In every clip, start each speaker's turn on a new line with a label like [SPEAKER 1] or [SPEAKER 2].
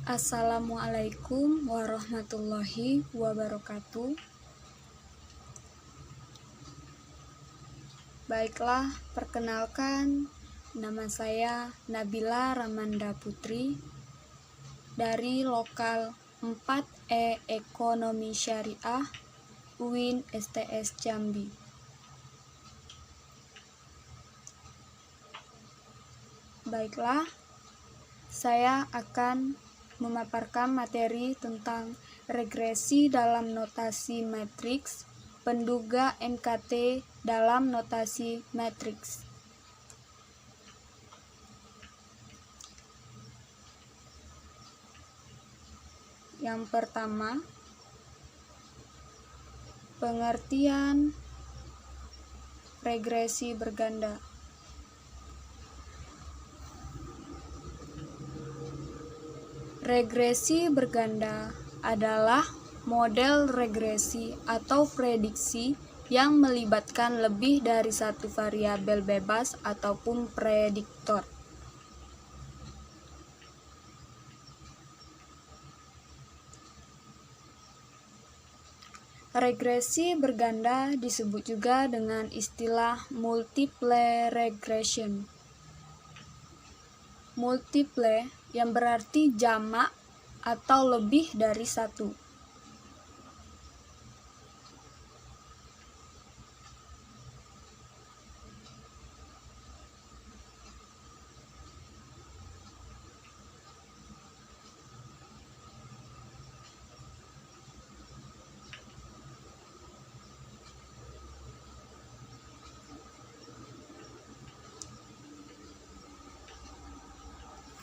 [SPEAKER 1] Assalamualaikum warahmatullahi wabarakatuh. Baiklah, perkenalkan, nama saya Nabila Ramanda Putri dari Lokal 4E Ekonomi Syariah UIN STS Jambi. Baiklah, saya akan memaparkan materi tentang regresi dalam notasi matriks, penduga NKT dalam notasi matriks. Yang pertama, pengertian regresi berganda. Regresi berganda adalah model regresi atau prediksi yang melibatkan lebih dari satu variabel bebas ataupun prediktor. Regresi berganda disebut juga dengan istilah multiple regression. Multiple yang berarti jamak atau lebih dari satu.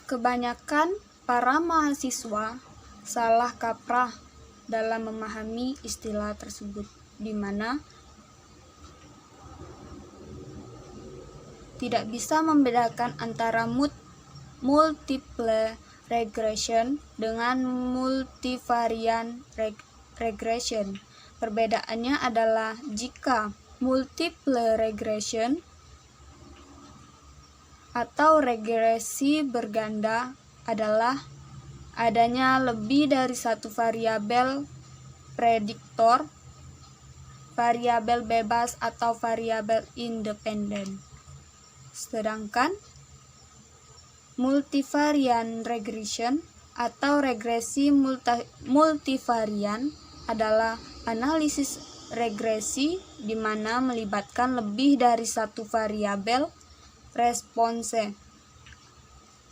[SPEAKER 1] Kebanyakan para mahasiswa salah kaprah dalam memahami istilah tersebut, di mana tidak bisa membedakan antara multiple regression dengan multivariate regression. Perbedaannya adalah jika multiple regression atau regresi berganda adalah adanya lebih dari satu variabel prediktor, variabel bebas atau variabel independen. Sedangkan multivariate regression atau regresi multivarian adalah analisis regresi di mana melibatkan lebih dari satu variabel response,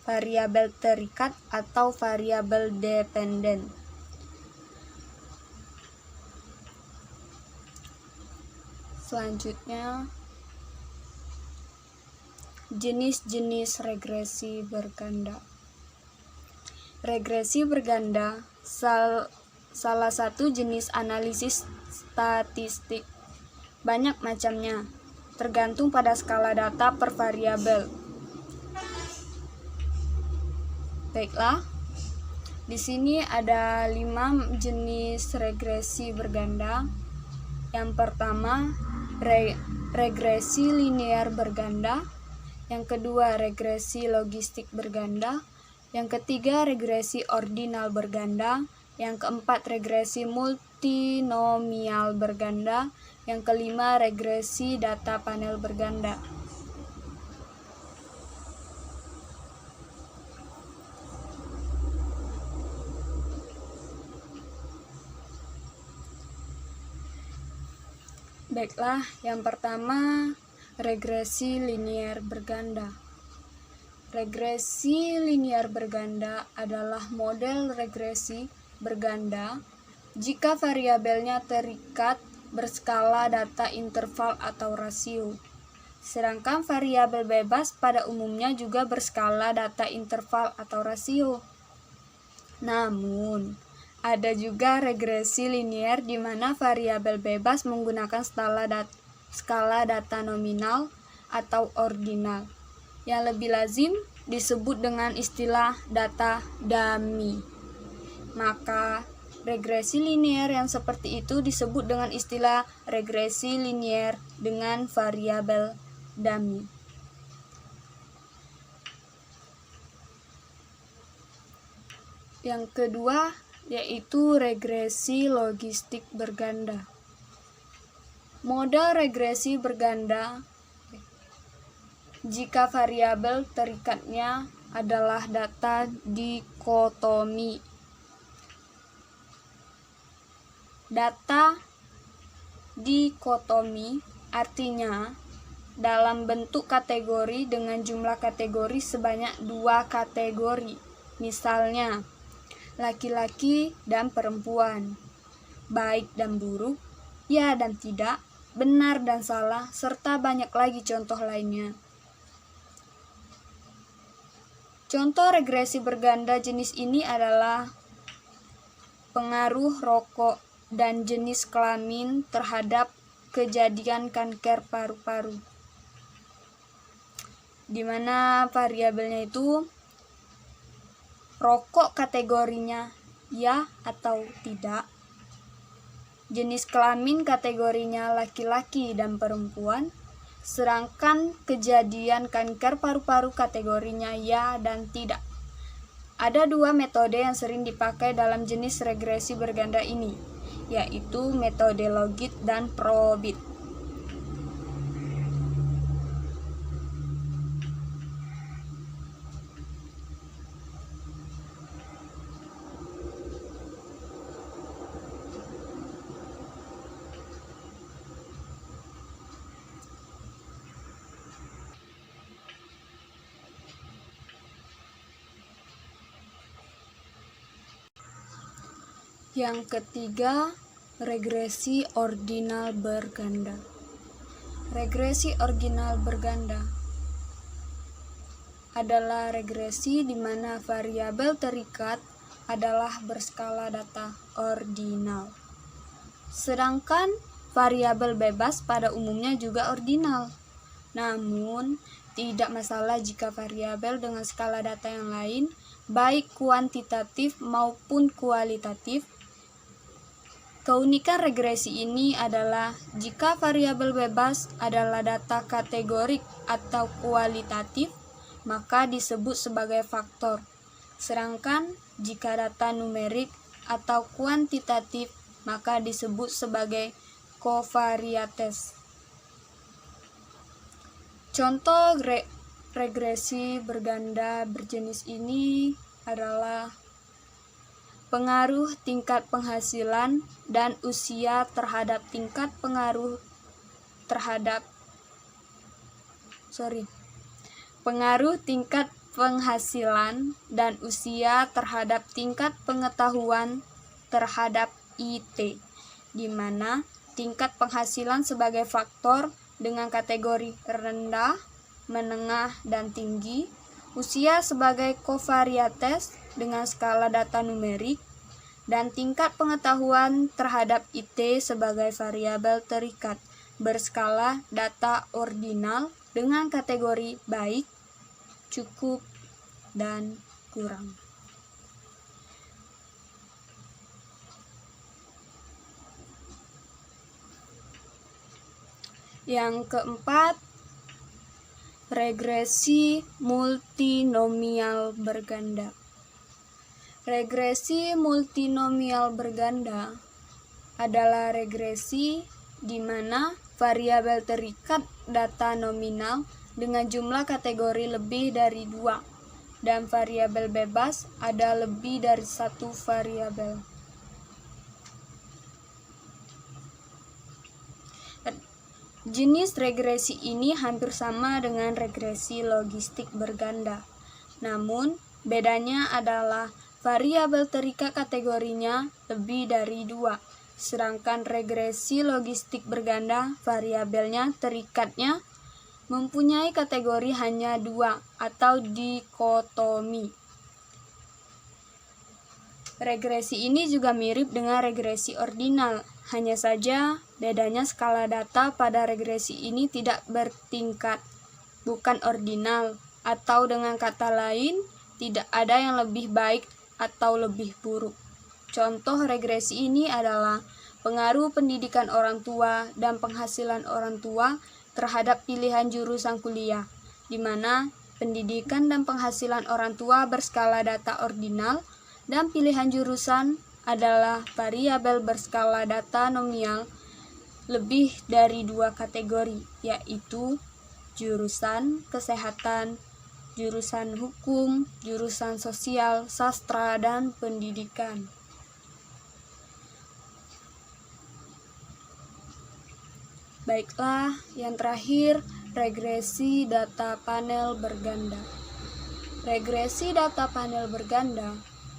[SPEAKER 1] variabel terikat atau variabel dependen. Selanjutnya, jenis-jenis regresi berganda. Regresi berganda salah satu jenis analisis statistik. Banyak macamnya, tergantung pada skala data per variabel. Baiklah, di sini ada 5 jenis regresi berganda. Yang pertama, regresi linear berganda. Yang kedua, regresi logistik berganda. Yang ketiga, regresi ordinal berganda. Yang keempat, regresi multinomial berganda. Yang kelima, regresi data panel berganda. Baiklah, yang pertama, regresi linear berganda. Regresi linear berganda adalah model regresi berganda jika variabelnya terikat berskala data interval atau rasio. Sedangkan variabel bebas pada umumnya juga berskala data interval atau rasio. Namun, ada juga regresi linear di mana variabel bebas menggunakan skala data nominal atau ordinal, yang lebih lazim disebut dengan istilah data dummy. Maka regresi linear yang seperti itu disebut dengan istilah regresi linear dengan variabel dummy. Yang kedua yaitu regresi logistik berganda. Model regresi berganda jika variabel terikatnya adalah data dikotomi. Data dikotomi artinya dalam bentuk kategori dengan jumlah kategori sebanyak 2 kategori. Misalnya, laki-laki dan perempuan, baik dan buruk, ya dan tidak, benar dan salah, serta banyak lagi contoh lainnya. Contoh regresi berganda jenis ini adalah pengaruh rokok dan jenis kelamin terhadap kejadian kanker paru-paru, di mana variabelnya itu rokok kategorinya ya atau tidak, jenis kelamin kategorinya laki-laki dan perempuan, sedangkan kejadian kanker paru-paru kategorinya ya dan tidak. Ada 2 metode yang sering dipakai dalam jenis regresi berganda ini, yaitu metode logit dan probit. Yang ketiga, regresi ordinal berganda. Regresi ordinal berganda adalah regresi di mana variabel terikat adalah berskala data ordinal. Sedangkan variabel bebas pada umumnya juga ordinal. Namun, tidak masalah jika variabel dengan skala data yang lain, baik kuantitatif maupun kualitatif. Keunikan regresi ini adalah jika variabel bebas adalah data kategorik atau kualitatif, maka disebut sebagai faktor. Sedangkan jika data numerik atau kuantitatif, maka disebut sebagai kovariates. Contoh regresi berganda berjenis ini adalah pengaruh tingkat penghasilan dan usia terhadap pengaruh tingkat penghasilan dan usia terhadap tingkat pengetahuan terhadap IT, di mana tingkat penghasilan sebagai faktor dengan kategori rendah, menengah, dan tinggi, usia sebagai kovariates dengan skala data numerik, dan tingkat pengetahuan terhadap IT sebagai variabel terikat berskala data ordinal dengan kategori baik, cukup, dan kurang. Yang keempat, regresi multinomial berganda. Regresi multinomial berganda adalah regresi di mana variabel terikat data nominal dengan jumlah kategori lebih dari 2 dan variabel bebas ada lebih dari 1 variabel. Jenis regresi ini hampir sama dengan regresi logistik berganda. Namun, bedanya adalah variabel terikat kategorinya lebih dari 2, sedangkan regresi logistik berganda variabelnya terikatnya mempunyai kategori hanya 2 atau dikotomi. Regresi ini juga mirip dengan regresi ordinal, hanya saja bedanya skala data pada regresi ini tidak bertingkat, bukan ordinal, atau dengan kata lain, tidak ada yang lebih baik atau lebih buruk. Contoh regresi ini adalah pengaruh pendidikan orang tua dan penghasilan orang tua terhadap pilihan jurusan kuliah, di mana pendidikan dan penghasilan orang tua berskala data ordinal, Dan pilihan jurusan adalah variabel berskala data nominal lebih dari 2 kategori, yaitu jurusan kesehatan, jurusan hukum, jurusan sosial, sastra, dan pendidikan. Baiklah, yang terakhir, regresi data panel berganda. Regresi data panel berganda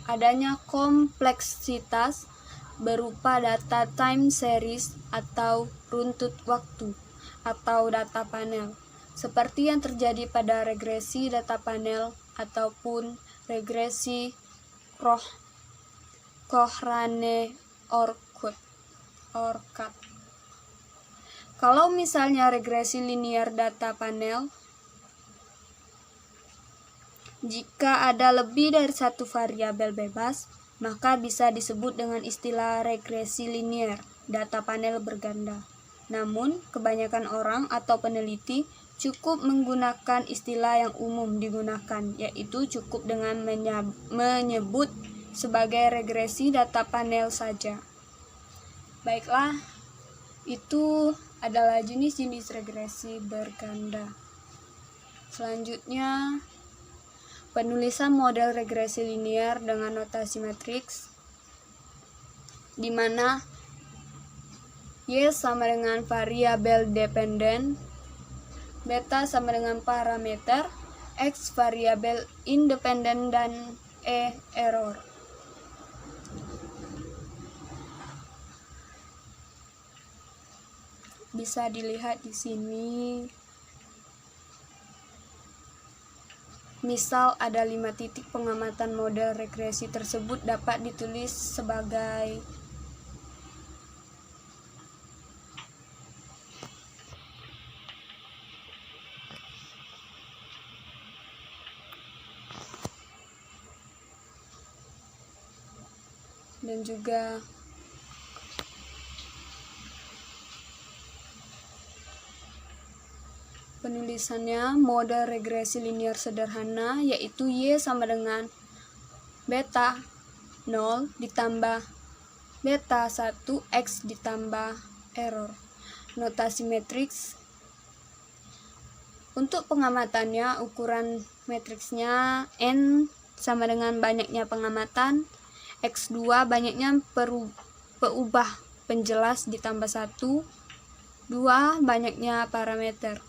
[SPEAKER 1] adanya kompleksitas berupa data time series atau runtut waktu atau data panel, seperti yang terjadi pada regresi data panel ataupun regresi Kohrane-Orkut. Kalau misalnya regresi linear data panel, jika ada lebih dari satu variabel bebas, maka bisa disebut dengan istilah regresi linear data panel berganda. Namun, kebanyakan orang atau peneliti cukup menggunakan istilah yang umum digunakan, yaitu cukup dengan menyebut sebagai regresi data panel saja. Baiklah, itu adalah jenis-jenis regresi berganda. Selanjutnya, penulisan model regresi linear dengan notasi matriks, di mana Y sama dengan variabel dependen, beta sama dengan parameter, X variabel independen, dan E error. Bisa dilihat di sini. Misal ada 5 titik pengamatan model regresi tersebut dapat ditulis sebagai dan juga penulisannya model regresi linear sederhana, yaitu Y sama dengan beta 0 ditambah beta 1 X ditambah error. Notasi matriks. Untuk pengamatannya, ukuran matriksnya N sama dengan banyaknya pengamatan, X2 banyaknya peubah penjelas ditambah 1, 2 banyaknya parameter.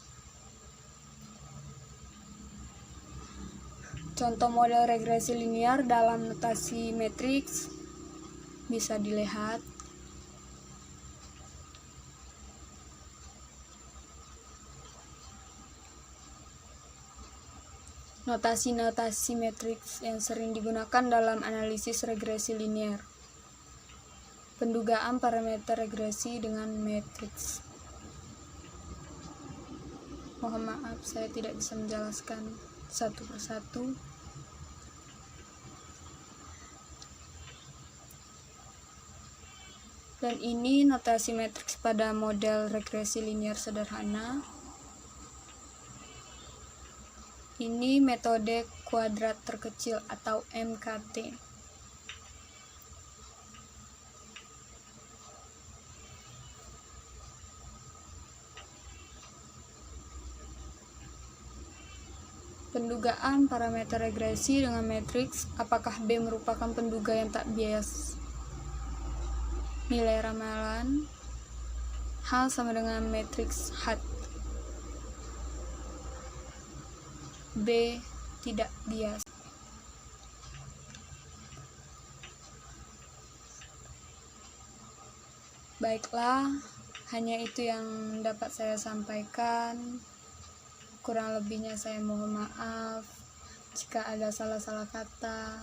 [SPEAKER 1] Contoh model regresi linear dalam notasi matriks bisa dilihat. Notasi-notasi matriks yang sering digunakan dalam analisis regresi linear. Pendugaan parameter regresi dengan matriks. Mohon maaf, saya tidak bisa menjelaskan satu persatu. Dan ini notasi matriks pada model regresi linear sederhana. Ini metode kuadrat terkecil atau MKT. Pendugaan parameter regresi dengan matriks. Apakah B merupakan penduga yang tak bias? Nilai ramalan H sama dengan matriks H. B tidak bias. Baiklah, hanya itu yang dapat saya sampaikan. Kurang lebihnya saya mohon maaf jika ada salah-salah kata.